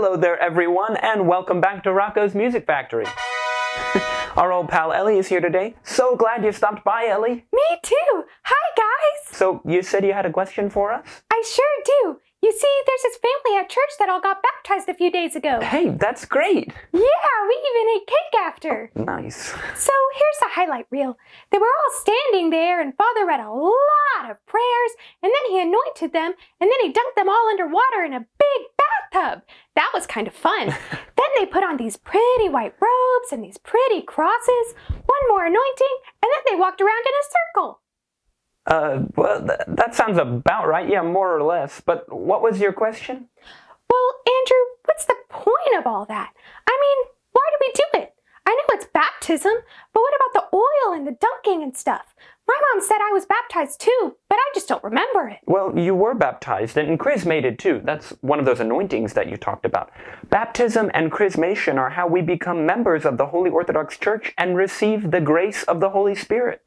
Hello there, everyone, and welcome back to Rocko's Music Factory. Our old pal Ellie is here today. So glad you stopped by, Ellie. Me too! Hi, guys! So, you said you had a question for us? I sure do! You see, there's this family at church that all got baptized a few days ago. Hey, that's great! Yeah, we even ate cake after. Nice. So here's the highlight reel. They were all standing there and Father read a lot of prayers and then he anointed them and then he dunked them all under water in a big bathtub. That was kind of fun. Then they put on these pretty white robes and these pretty crosses, one more anointing, and then they walked around in a circle. Well, that sounds about right. Yeah, more or less. But what was your question? Well, Andrew, what's the point of all that? I mean, why do we do it? I know it's baptism, but what about the oil and the dunking and stuff? My mom said I was baptized too, but I just don't remember it. Well, you were baptized, and Chrismated too. That's one of those anointings that you talked about. Baptism and Chrismation are how we become members of the Holy Orthodox Church and receive the grace of the Holy Spirit.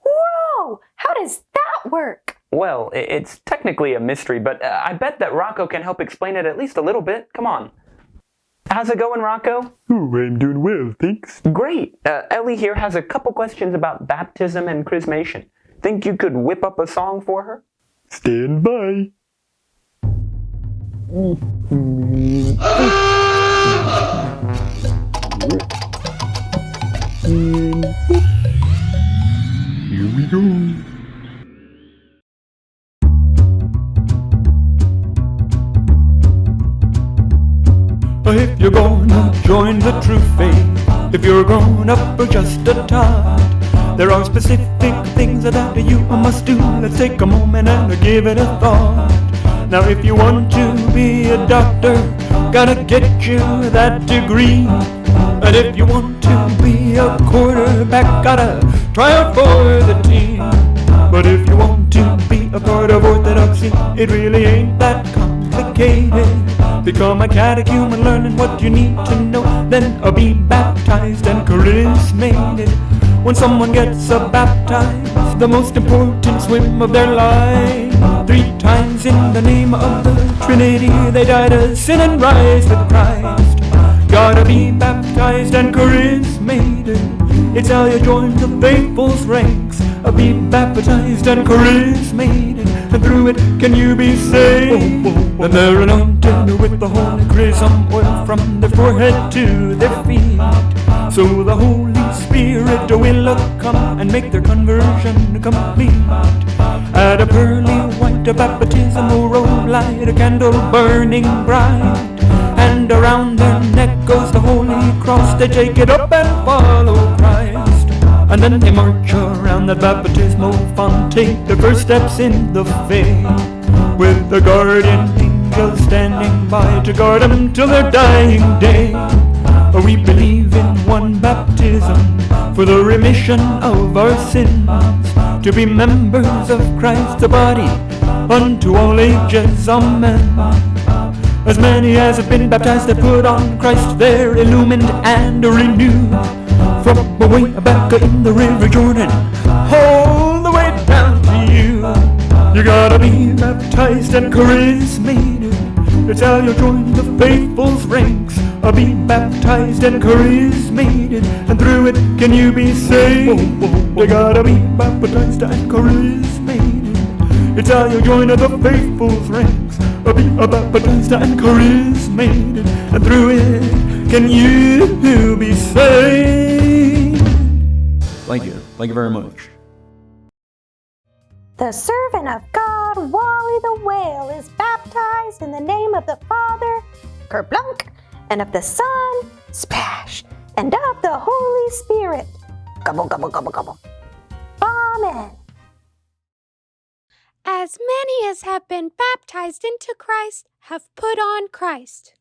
Whoa! How does that work? Well, it's technically a mystery, but I bet that Rocko can help explain it at least a little bit. Come on. How's it going, Rocko? Oh, I'm doing well, thanks. Great. Ellie here has a couple questions about baptism and Chrismation. Think you could whip up a song for her? Stand by. Here we go. If you're gonna join the true faith, if you're grown up or just a tot, there are specific things that you must do. Let's take a moment and give it a thought. Now if you want to be a doctor, gotta get you that degree. And if you want to be a quarterback, gotta try out for the team. But if you want to be a part of Orthodoxy, it really ain't that complicated. Become a catechumen, learning what you need to know, then be baptized and chrismated. When someone gets baptized, the most important swim of their life. 3 times in the name of the Trinity, they die to sin and rise with Christ. Gotta be baptized and chrismated. It's how you join the faithful's ranks. Be baptized and chrismated, and through it can you be saved. And they're anointed with the holy chrism oil from their forehead to their feet. So the Holy Spirit will come and make their conversion complete. At a pearly white baptismal robe, light a candle burning bright, and around their neck goes the holy cross. They take it up and follow Christ, and then they march around that baptismal font, take their first steps in the faith, with the guardian angel standing by to guard them till their dying day. We believe in one baptism for the remission of our sins, to be members of Christ's body unto all ages, amen. As many as have been baptized have put on Christ, they're illumined and renewed. From way back in the river Jordan, all the way down to you. You gotta be baptized and chrismated. It's how you join the faithful's ranks. Be baptized and chrismated, and through it can you be saved. You gotta be baptized and chrismated. It's how you join the faithful's ranks. Be baptized and chrismated, and through it can you be saved. Thank you very much. The servant of God, Wally the whale, is baptized in the name of the Father, kerplunk, and of the Son, splash, and of the Holy Spirit, gobble, gobble, gobble, gobble. Amen. As many as have been baptized into Christ have put on Christ.